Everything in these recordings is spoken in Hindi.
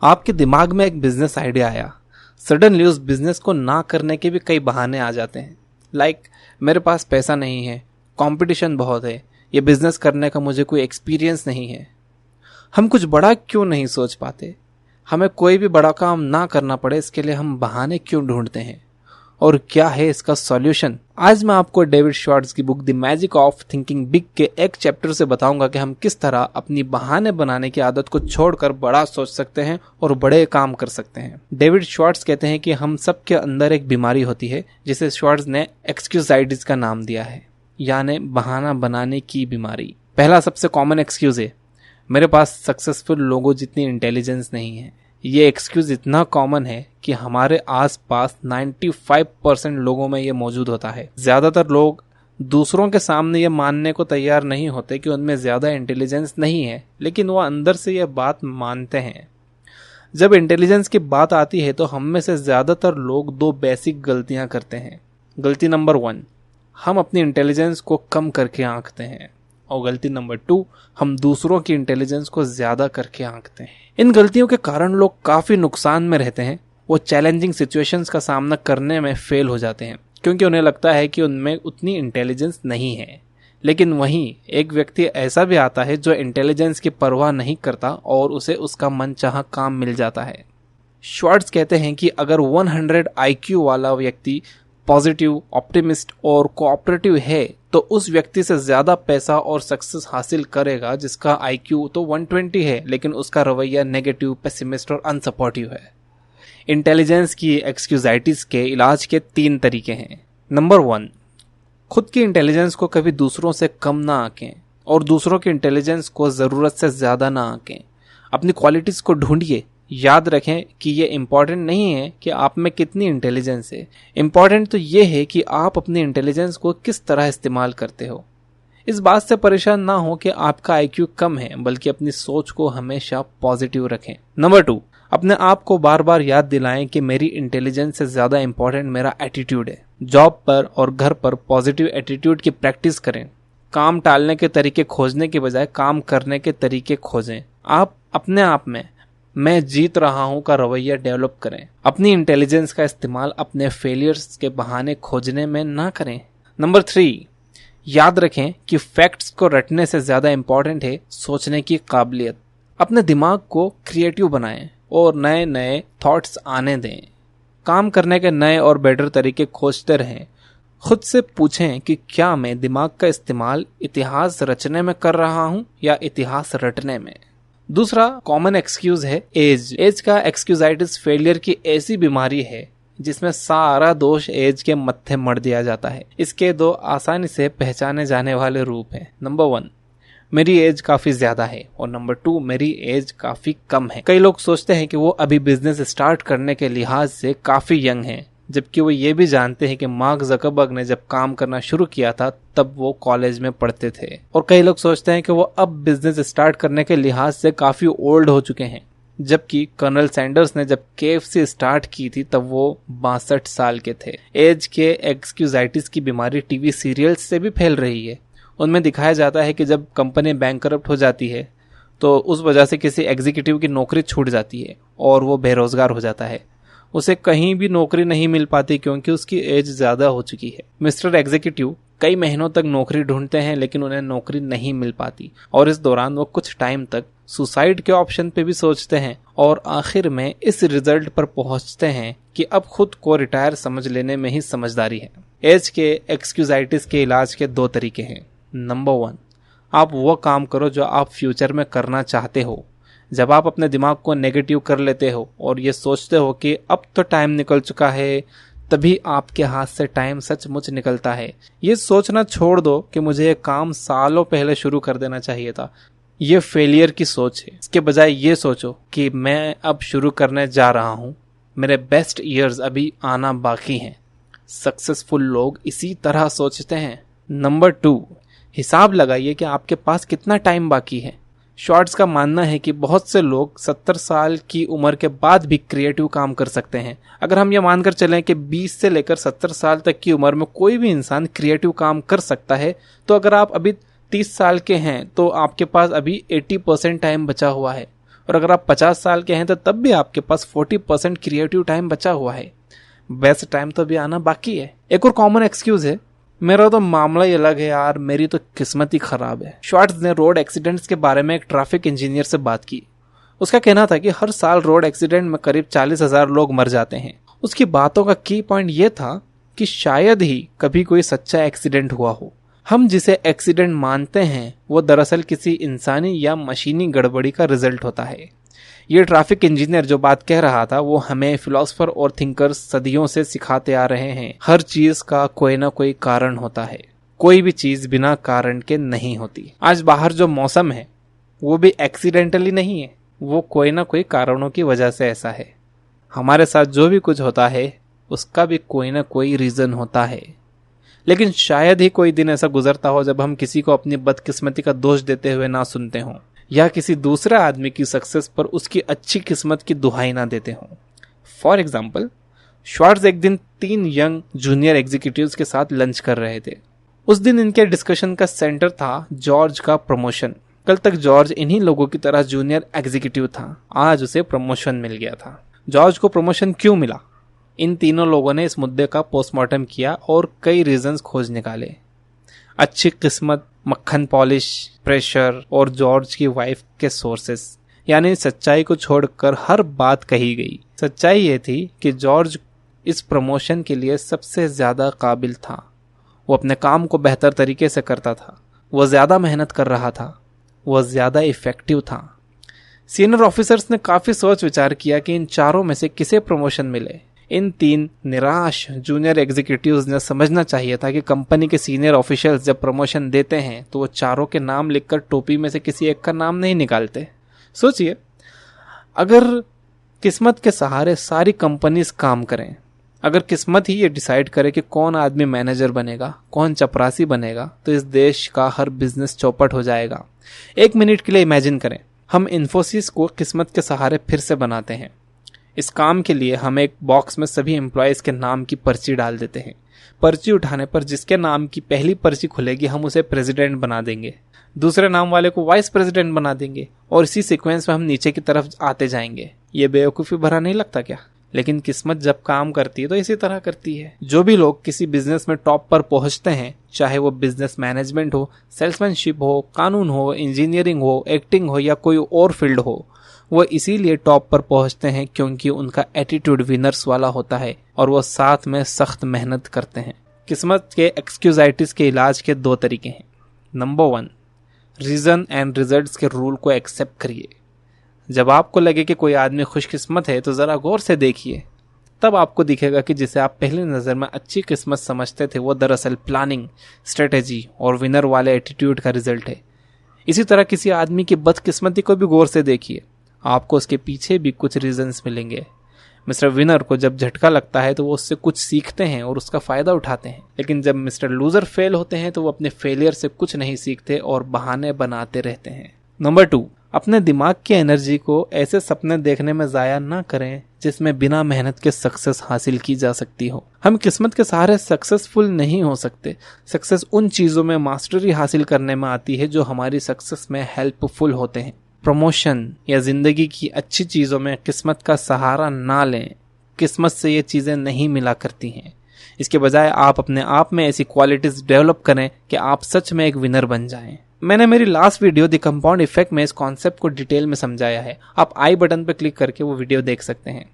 आपके दिमाग में एक बिजनेस आइडिया आया। सडनली उस बिजनेस को ना करने के भी कई बहाने आ जाते हैं। मेरे पास पैसा नहीं है, कंपटीशन बहुत है, ये बिजनेस करने का मुझे कोई एक्सपीरियंस नहीं है। हम कुछ बड़ा क्यों नहीं सोच पाते? हमें कोई भी बड़ा काम ना करना पड़े, इसके लिए हम बहाने क्यों ढूंढते हैं? और क्या है इसका सॉल्यूशन? आज मैं आपको डेविड श्वार्ट्ज की book the magic of thinking big के एक चैप्टर से बताऊंगा कि हम किस तरह अपनी बहाने बनाने की आदत को छोड़कर बड़ा सोच सकते हैं और बड़े काम कर सकते हैं। डेविड श्वार्ट्ज कहते हैं कि हम सबके अंदर एक बीमारी होती है जिसे श्वार्ट्ज ने एक्सक्यूजाइटिस का नाम दिया है, यानी बहाना बनाने की बीमारी। पहला सबसे कॉमन एक्सक्यूज है, मेरे पास सक्सेसफुल लोगों जितनी इंटेलिजेंस नहीं है। ये एक्सक्यूज इतना कॉमन है कि हमारे आसपास 95% लोगों में ये मौजूद होता है। ज्यादातर लोग दूसरों के सामने ये मानने को तैयार नहीं होते कि उनमें ज्यादा इंटेलिजेंस नहीं है, लेकिन वो अंदर से ये बात मानते हैं। जब इंटेलिजेंस की बात आती है तो हम में से ज्यादातर लोग दो बेसिक गलतियां करते हैं। गलती नंबर 1, हम अपनी इंटेलिजेंस को कम करके आंकते हैं, और गलती नंबर 2, हम दूसरों की इंटेलिजेंस को ज्यादा करके आंकते हैं। इन गलतियों के कारण लोग काफी नुकसान में रहते हैं। वो चैलेंजिंग सिचुएशंस का सामना करने में फेल हो जाते हैं क्योंकि उन्हें लगता है कि उनमें उतनी इंटेलिजेंस नहीं है। लेकिन वहीं एक व्यक्ति ऐसा भी आता है जो इंटेलिजेंस की परवाह नहीं करता और उसे उसका मनचाहा काम मिल जाता है। श्वार्ट्ज कहते हैं कि अगर 100 IQ वाला व्यक्ति पॉजिटिव, ऑप्टिमिस्ट और कोऑपरेटिव है तो उस व्यक्ति से ज्यादा पैसा और सक्सेस हासिल करेगा जिसका IQ तो 120 है लेकिन उसका रवैया नेगेटिव, पेसिमिस्ट और अनसपोर्टिव है। इंटेलिजेंस की एक्सक्यूजाइटिस के इलाज के 3 तरीके हैं। नंबर 1, खुद की इंटेलिजेंस को कभी दूसरों से कम ना आंकें और दूसरों की इंटेलिजेंस को जरूरत से ज्यादा ना आंकें। अपनी क्वालिटीज को ढूंढिए। याद रखें कि ये इम्पॉर्टेंट नहीं है कि आप में कितनी इंटेलिजेंस है, इम्पॉर्टेंट तो ये है कि आप अपनी इंटेलिजेंस को किस तरह इस्तेमाल करते हो। इस बात से परेशान ना हो कि आपका IQ कम है, बल्कि अपनी सोच को हमेशा पॉजिटिव रखें। नंबर 2, अपने आप को बार बार याद दिलाएं कि मेरी इंटेलिजेंस से ज्यादा इम्पॉर्टेंट मेरा एटीट्यूड है। जॉब पर और घर पर पॉजिटिव एटीट्यूड की प्रैक्टिस करें। काम टालने के तरीके खोजने के बजाय काम करने के तरीके खोजें। आप अपने आप में मैं जीत रहा हूं का रवैया डेवलप करें। अपनी इंटेलिजेंस का इस्तेमाल अपने फेलियर्स के बहाने खोजने में ना करें। नंबर 3, याद रखें कि फैक्ट्स को रटने से ज्यादा इंपॉर्टेंट है सोचने की काबिलियत। अपने दिमाग को क्रिएटिव बनाएं और नए नए थॉट्स आने दें। काम करने के नए और बेटर तरीके खोजते रहें। खुद से पूछें कि क्या मैं दिमाग का इस्तेमाल इतिहास रचने में कर रहा हूं या इतिहास रटने में। दूसरा कॉमन एक्सक्यूज है एज का एक्सक्यूजाइटिस फेलियर की ऐसी बीमारी है जिसमें सारा दोष एज के मत्थे मढ़ दिया जाता है। इसके 2 आसानी से पहचाने जाने वाले रूप हैं। नंबर 1, मेरी एज काफी ज्यादा है, और नंबर 2, मेरी एज काफी कम है। कई लोग सोचते हैं कि वो अभी बिजनेस स्टार्ट करने के लिहाज से काफी यंग हैं, जबकि वो ये भी जानते हैं कि मार्क ज़करबर्ग ने जब काम करना शुरू किया था तब वो कॉलेज में पढ़ते थे। और कई लोग सोचते हैं कि वो अब बिजनेस स्टार्ट करने के लिहाज से काफी ओल्ड हो चुके हैं, जबकि कर्नल सैंडर्स ने जब KFC स्टार्ट की थी तब वो 62 साल के थे। एज के एक्सक्यूजाइटिस की बीमारी टीवी सीरियल्स से भी फैल रही है। उनमें दिखाया जाता है कि जब कंपनी बैंकरप्ट हो जाती है तो उस वजह से किसी एग्जीक्यूटिव की नौकरी छूट जाती है और वो बेरोजगार हो जाता है। उसे कहीं भी नौकरी नहीं मिल पाती क्योंकि उसकी एज ज्यादा हो चुकी है। मिस्टर एग्जीक्यूटिव कई महीनों तक नौकरी ढूंढते हैं लेकिन उन्हें नौकरी नहीं मिल पाती, और इस दौरान वो कुछ टाइम तक सुसाइड के ऑप्शन पे भी सोचते हैं और आखिर में इस रिजल्ट पर पहुंचते हैं कि अब खुद को रिटायर समझ लेने में ही समझदारी है। एज के एक्सक्यूजाइटिस के इलाज के 2 तरीके हैं। नंबर 1, आप वो काम करो जो आप फ्यूचर में करना चाहते हो। जब आप अपने दिमाग को नेगेटिव कर लेते हो और ये सोचते हो कि अब तो टाइम निकल चुका है, तभी आपके हाथ से टाइम सचमुच निकलता है। ये सोचना छोड़ दो कि मुझे ये काम सालों पहले शुरू कर देना चाहिए था। ये फेलियर की सोच है। इसके बजाय ये सोचो कि मैं अब शुरू करने जा रहा हूँ, मेरे बेस्ट ईयर्स अभी आना बाकी हैं। सक्सेसफुल लोग इसी तरह सोचते हैं। नंबर 2, हिसाब लगाइए कि आपके पास कितना टाइम बाकी है। श्वार्ट्ज का मानना है कि बहुत से लोग 70 साल की उम्र के बाद भी क्रिएटिव काम कर सकते हैं। अगर हम ये मानकर चलें कि 20 से लेकर 70 साल तक की उम्र में कोई भी इंसान क्रिएटिव काम कर सकता है, तो अगर आप अभी 30 साल के हैं तो आपके पास अभी 80% टाइम बचा हुआ है। और अगर आप 50 साल के हैं तो तब भी आपके पास 40% क्रिएटिव टाइम बचा हुआ है। बेस्ट टाइम तो अभी आना बाकी है। एक और कॉमन एक्सक्यूज है, मेरा तो मामला ही अलग है यार, मेरी तो किस्मत ही खराब है। श्वार्ट्ज ने रोड एक्सीडेंट्स के बारे में एक ट्रैफिक इंजीनियर से बात की। उसका कहना था कि हर साल रोड एक्सीडेंट में करीब 40,000 लोग मर जाते हैं। उसकी बातों का की पॉइंट यह था कि शायद ही कभी कोई सच्चा एक्सीडेंट हुआ हो। हम जिसे एक्सीडेंट मानते हैं वो दरअसल किसी इंसानी या मशीनी गड़बड़ी का रिजल्ट होता है। ये ट्रैफिक इंजीनियर जो बात कह रहा था वो हमें फिलोसोफर और थिंकर्स सदियों से सिखाते आ रहे हैं, हर चीज का कोई ना कोई कारण होता है, कोई भी चीज बिना कारण के नहीं होती। आज बाहर जो मौसम है वो भी एक्सीडेंटली नहीं है, वो कोई ना कोई कारणों की वजह से ऐसा है। हमारे साथ जो भी कुछ होता है उसका भी कोई ना कोई रीजन होता है। लेकिन शायद ही कोई दिन ऐसा गुजरता हो जब हम किसी को अपनी बदकिस्मती का दोष देते हुए ना सुनते हों, या किसी दूसरे आदमी की सक्सेस पर उसकी अच्छी किस्मत की दुहाई ना देते हों। फॉर एग्जाम्पल, श्वार्ट्ज एक दिन 3 यंग जूनियर एग्जीक्यूटिव्स के साथ लंच कर रहे थे। उस दिन इनके डिस्कशन का सेंटर था जॉर्ज का प्रमोशन। कल तक जॉर्ज इन्हीं लोगों की तरह जूनियर एग्जीक्यूटिव था, आज उसे प्रमोशन मिल गया था। जॉर्ज को प्रमोशन क्यों मिला? इन तीनों लोगों ने इस मुद्दे का पोस्टमार्टम किया और कई रीजंस खोज निकाले। अच्छी किस्मत, मक्खन पॉलिश, प्रेशर और जॉर्ज की वाइफ के सोर्सेस, यानी सच्चाई को छोड़कर हर बात कही गई। सच्चाई ये थी कि जॉर्ज इस प्रमोशन के लिए सबसे ज्यादा काबिल था। वो अपने काम को बेहतर तरीके से करता था, वो ज्यादा मेहनत कर रहा था, वो ज्यादा इफेक्टिव था। सीनियर ऑफिसर्स ने काफी सोच विचार किया कि इन चारों में से किसे प्रमोशन मिले। इन 3 निराश जूनियर एग्जीक्यूटिव्स ने समझना चाहिए था कि कंपनी के सीनियर ऑफिशियल्स जब प्रमोशन देते हैं तो वो चारों के नाम लिखकर टोपी में से किसी एक का नाम नहीं निकालते। सोचिए, अगर किस्मत के सहारे सारी कंपनीज काम करें, अगर किस्मत ही ये डिसाइड करे कि कौन आदमी मैनेजर बनेगा, कौन चपरासी बनेगा, तो इस देश का हर बिजनेस चौपट हो जाएगा। 1 मिनट के लिए इमेजिन करें, हम इन्फोसिस को किस्मत के सहारे फिर से बनाते हैं। इस काम के लिए हम एक बॉक्स में सभी एम्प्लॉयज के नाम की पर्ची डाल देते हैं। पर्ची उठाने पर जिसके नाम की पहली पर्ची खुलेगी हम उसे प्रेसिडेंट बना देंगे, दूसरे नाम वाले को वाइस प्रेसिडेंट बना देंगे और इसी सीक्वेंस में हम नीचे की तरफ आते जाएंगे। ये बेवकूफ़ी भरा नहीं लगता क्या? लेकिन किस्मत जब काम करती है तो इसी तरह करती है। जो भी लोग किसी बिजनेस में टॉप पर पहुंचते हैं, चाहे वो बिजनेस मैनेजमेंट हो, सेल्समैनशिप हो, कानून हो, इंजीनियरिंग हो, एक्टिंग हो या कोई और फील्ड हो, वो इसीलिए टॉप पर पहुंचते हैं क्योंकि उनका एटीट्यूड विनर्स वाला होता है और वो साथ में सख्त मेहनत करते हैं। किस्मत के एक्सक्यूजाइटिस के इलाज के 2 तरीके हैं। नंबर 1, रीजन एंड रिजल्ट्स के रूल को एक्सेप्ट करिए। जब आपको लगे कि कोई आदमी खुशकिस्मत है तो जरा गौर से देखिए, तब आपको दिखेगा कि जिसे आप पहली नजर में अच्छी किस्मत समझते थे वो दरअसल प्लानिंग, स्ट्रेटेजी और विनर वाले एटीट्यूड का रिजल्ट है। इसी तरह किसी आदमी की बदकिस्मती को भी गौर से देखिए, आपको उसके पीछे भी कुछ रीजंस मिलेंगे। मिस्टर विनर को जब झटका लगता है तो वो उससे कुछ सीखते हैं और उसका फायदा उठाते हैं, लेकिन जब मिस्टर लूजर फेल होते हैं तो वो अपने फेलियर से कुछ नहीं सीखते और बहाने बनाते रहते हैं। नंबर 2, अपने दिमाग की एनर्जी को ऐसे सपने देखने में जाया ना करें जिसमें बिना मेहनत के सक्सेस हासिल की जा सकती हो। हम किस्मत के सहारे सक्सेसफुल नहीं हो सकते। सक्सेस उन चीजों में मास्टरी हासिल करने में आती है जो हमारी सक्सेस में हेल्पफुल होते हैं। प्रमोशन या जिंदगी की अच्छी चीजों में किस्मत का सहारा ना लें। किस्मत से ये चीजें नहीं मिला करती हैं। इसके बजाय आप अपने आप में ऐसी क्वालिटीज डेवलप करें कि आप सच में एक विनर बन जाएं। मैंने मेरी last video the compound effect में इस कॉन्सेप्ट को डिटेल में समझाया है। आप आई बटन पर क्लिक करके वो वीडियो देख सकते हैं।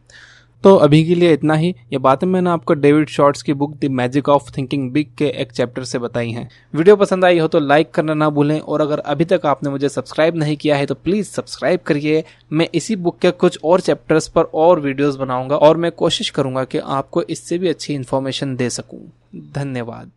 तो अभी के लिए इतना ही। ये बातें मैंने आपको डेविड शॉर्ट्स की book the magic of thinking big के एक चैप्टर से बताई हैं। वीडियो पसंद आई हो तो लाइक करना ना भूलें और अगर अभी तक आपने मुझे सब्सक्राइब नहीं किया है तो प्लीज सब्सक्राइब करिए। मैं इसी बुक के कुछ और चैप्टर्स पर और वीडियोस बनाऊंगा और मैं कोशिश करूंगा कि आपको इससे भी अच्छी इन्फॉर्मेशन दे सकूं। धन्यवाद।